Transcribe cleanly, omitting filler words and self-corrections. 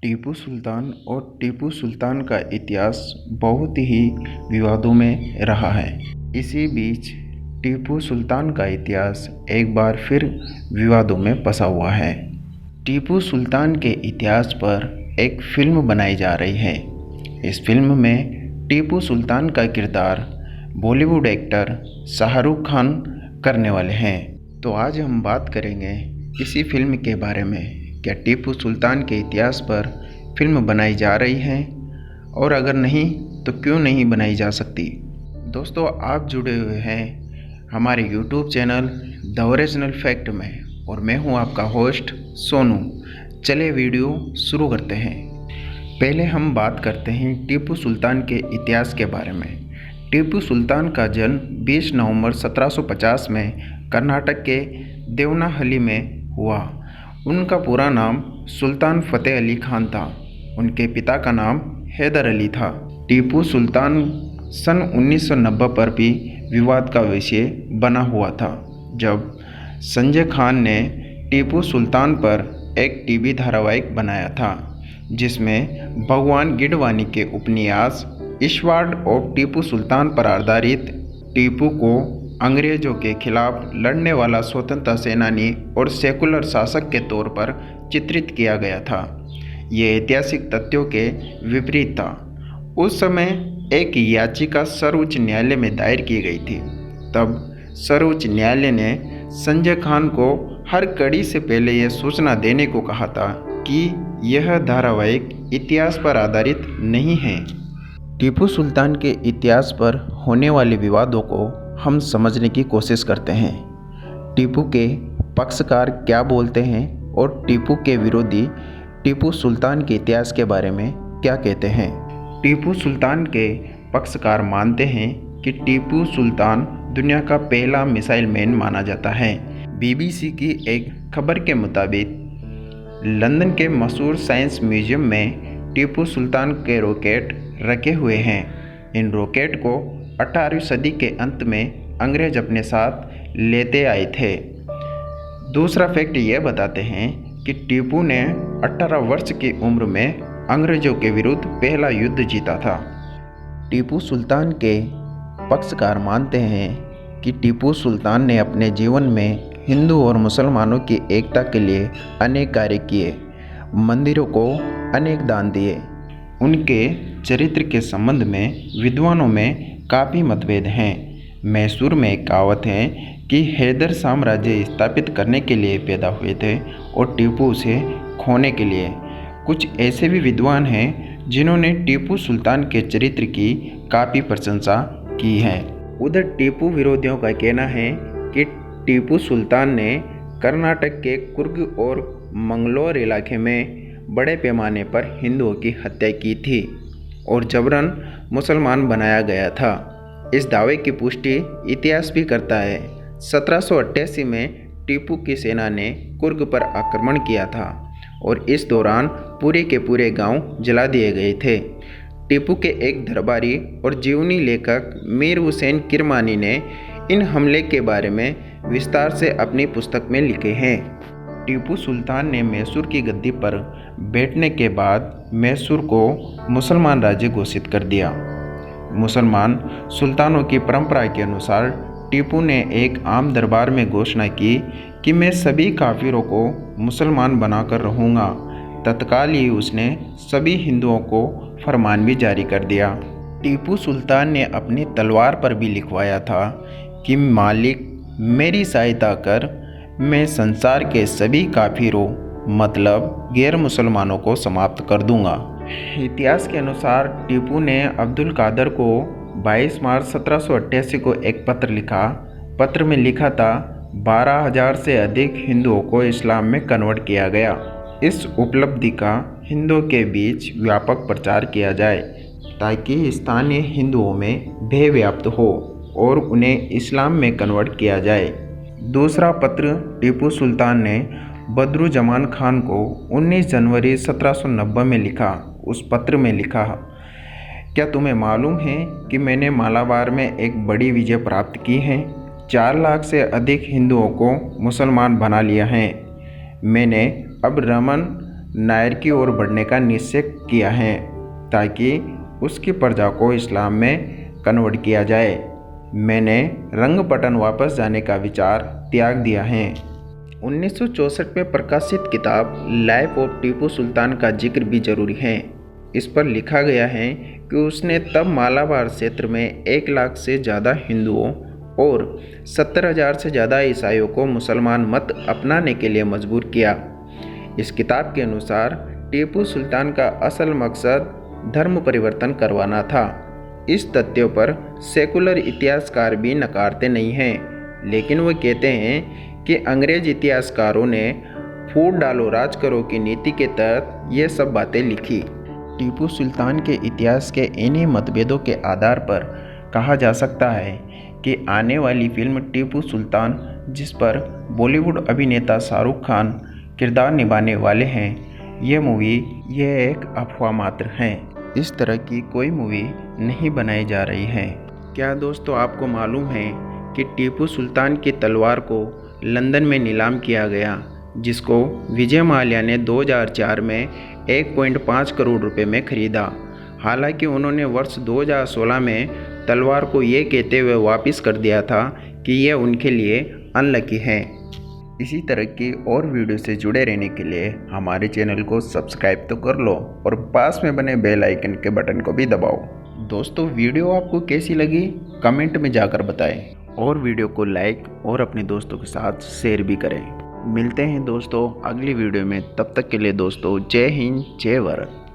टीपू सुल्तान और टीपू सुल्तान का इतिहास बहुत ही विवादों में रहा है। इसी बीच टीपू सुल्तान का इतिहास एक बार फिर विवादों में फंसा हुआ है। टीपू सुल्तान के इतिहास पर एक फिल्म बनाई जा रही है। इस फिल्म में टीपू सुल्तान का किरदार बॉलीवुड एक्टर शाहरुख खान करने वाले हैं। तो आज हम बात करेंगे इसी फिल्म के बारे में। क्या टीपू सुल्तान के इतिहास पर फिल्म बनाई जा रही है, और अगर नहीं तो क्यों नहीं बनाई जा सकती। दोस्तों, आप जुड़े हुए हैं हमारे YouTube channel the original fact में, और मैं हूं आपका होस्ट सोनू। चले वीडियो शुरू करते हैं। पहले हम बात करते हैं टीपू सुल्तान के इतिहास के बारे में। टीपू सुल्तान का जन्म 20 नवंबर 1750 में कर्नाटक के देवनाहल्ली में हुआ। उनका पूरा नाम सुल्तान फतेह अली खान था। उनके पिता का नाम हैदर अली था। टीपू सुल्तान सन 1990 पर भी विवाद का विषय बना हुआ था, जब संजय खान ने टीपू सुल्तान पर एक टीवी धारावाहिक बनाया था, जिसमें भगवान गिडवानी के उपन्यास इश्वाड ऑफ टीपू सुल्तान पर आधारित टीपू को अंग्रेजों के खिलाफ लड़ने वाला स्वतंत्रता सेनानी और सेकुलर शासक के तौर पर चित्रित किया गया था। ये ऐतिहासिक तथ्यों के विपरीत था। उस समय एक याचिका सर्वोच्च न्यायालय में दायर की गई थी। तब सर्वोच्च न्यायालय ने संजय खान को हर कड़ी से पहले यह सूचना देने को कहा था कि यह धारावाहिक इतिहास पर आधारित नहीं है। टीपू सुल्तान के इतिहास पर होने वाले विवादों को हम समझने की कोशिश करते हैं। टीपू के पक्षकार क्या बोलते हैं और टीपू के विरोधी टीपू सुल्तान के इतिहास के बारे में क्या कहते हैं। टीपू सुल्तान के पक्षकार मानते हैं कि टीपू सुल्तान दुनिया का पहला मिसाइल मैन माना जाता है। BBC की एक खबर के मुताबिक लंदन के मशहूर साइंस म्यूजियम में टीपू सुल्तान के रॉकेट रखे हुए हैं। इन रॉकेट को 18वीं सदी के अंत में अंग्रेज अपने साथ लेते आए थे। दूसरा फैक्ट ये बताते हैं कि टीपू ने 18 वर्ष की उम्र में अंग्रेजों के विरुद्ध पहला युद्ध जीता था। टीपू सुल्तान के पक्षकार मानते हैं कि टीपू सुल्तान ने अपने जीवन में हिंदू और मुसलमानों की एकता के लिए अनेक कार्य किए, मंदिरों को अनेक दान दिए। उनके चरित्र के संबंध में विद्वानों में काफ़ी मतभेद हैं। मैसूर में एक कहावत है कि हैदर साम्राज्य स्थापित करने के लिए पैदा हुए थे और टीपू उसे खोने के लिए। कुछ ऐसे भी विद्वान हैं जिन्होंने टीपू सुल्तान के चरित्र की काफ़ी प्रशंसा की है। उधर टीपू विरोधियों का कहना है कि टीपू सुल्तान ने कर्नाटक के कुर्ग और मंगलोर इलाके में बड़े पैमाने पर हिंदुओं की हत्या की थी और जबरन मुसलमान बनाया गया था। इस दावे की पुष्टि इतिहास भी करता है। 1788 में टीपू की सेना ने कुर्ग पर आक्रमण किया था और इस दौरान पूरे के पूरे गांव जला दिए गए थे। टीपू के एक दरबारी और जीवनी लेखक मीर हुसैन किरमानी ने इन हमले के बारे में विस्तार से अपनी पुस्तक में लिखे हैं। टीपू सुल्तान ने मैसूर की गद्दी पर बैठने के बाद मैसूर को मुसलमान राज्य घोषित कर दिया। मुसलमान सुल्तानों की परंपरा के अनुसार टीपू ने एक आम दरबार में घोषणा की कि मैं सभी काफिरों को मुसलमान बनाकर रहूँगा। तत्काल ही उसने सभी हिंदुओं को फरमान भी जारी कर दिया। टीपू सुल्तान ने अपनी तलवार पर भी लिखवाया था कि मालिक मेरी सहायता कर, मैं संसार के सभी काफिरों मतलब गैर मुसलमानों को समाप्त कर दूंगा। इतिहास के अनुसार टीपू ने अब्दुल कादर को 22 मार्च 1788 को एक पत्र लिखा। पत्र में लिखा था 12,000 से अधिक हिंदुओं को इस्लाम में कन्वर्ट किया गया। इस उपलब्धि का हिंदुओं के बीच व्यापक प्रचार किया जाए ताकि स्थानीय हिंदुओं में भय व्याप्त हो और उन्हें इस्लाम में कन्वर्ट किया जाए। दूसरा पत्र टीपू सुल्तान ने बदरुज्जमान खान को 19 जनवरी 1790 में लिखा। उस पत्र में लिखा, क्या तुम्हें मालूम है कि मैंने मालाबार में एक बड़ी विजय प्राप्त की है। 4 लाख से अधिक हिंदुओं को मुसलमान बना लिया है। मैंने अब रमन नायर की ओर बढ़ने का निश्चय किया है ताकि उसकी प्रजा को इस्लाम में कन्वर्ट किया जाए। मैंने रंगपटन वापस जाने का विचार त्याग दिया है। 1964 में प्रकाशित किताब लाइफ ऑफ टीपू सुल्तान का जिक्र भी जरूरी है। इस पर लिखा गया है कि उसने तब मालाबार क्षेत्र में 1 लाख से ज़्यादा हिंदुओं और 70,000 से ज़्यादा ईसाइयों को मुसलमान मत अपनाने के लिए मजबूर किया। इस किताब के अनुसार टीपू सुल्तान का असल मकसद धर्म परिवर्तन करवाना था। इस तथ्यों पर सेकुलर इतिहासकार भी नकारते नहीं हैं, लेकिन वो कहते हैं कि अंग्रेज इतिहासकारों ने फूट डालो राज करो की नीति के तहत ये सब बातें लिखी। टीपू सुल्तान के इतिहास के इन्हीं मतभेदों के आधार पर कहा जा सकता है कि आने वाली फिल्म टीपू सुल्तान, जिस पर बॉलीवुड अभिनेता शाहरुख खान किरदार निभाने वाले हैं, ये एक अफवाह मात्र है। इस तरह की कोई मूवी नहीं बनाई जा रही है। क्या दोस्तों आपको मालूम है कि टीपू सुल्तान की तलवार को लंदन में नीलाम किया गया, जिसको विजय माल्या ने 2004 में 1.5 करोड़ रुपए में खरीदा। हालांकि उन्होंने वर्ष 2016 में तलवार को ये कहते हुए वापस कर दिया था कि यह उनके लिए अनलकी है। इसी तरह की और वीडियो से जुड़े रहने के लिए हमारे चैनल को सब्सक्राइब तो कर लो और पास में बने बेल आइकन के बटन को भी दबाओ। दोस्तों वीडियो आपको कैसी लगी कमेंट में जाकर बताएं और वीडियो को लाइक और अपने दोस्तों के साथ शेयर भी करें। मिलते हैं दोस्तों अगली वीडियो में, तब तक के लिए दोस्तों जय हिंद जय भारत।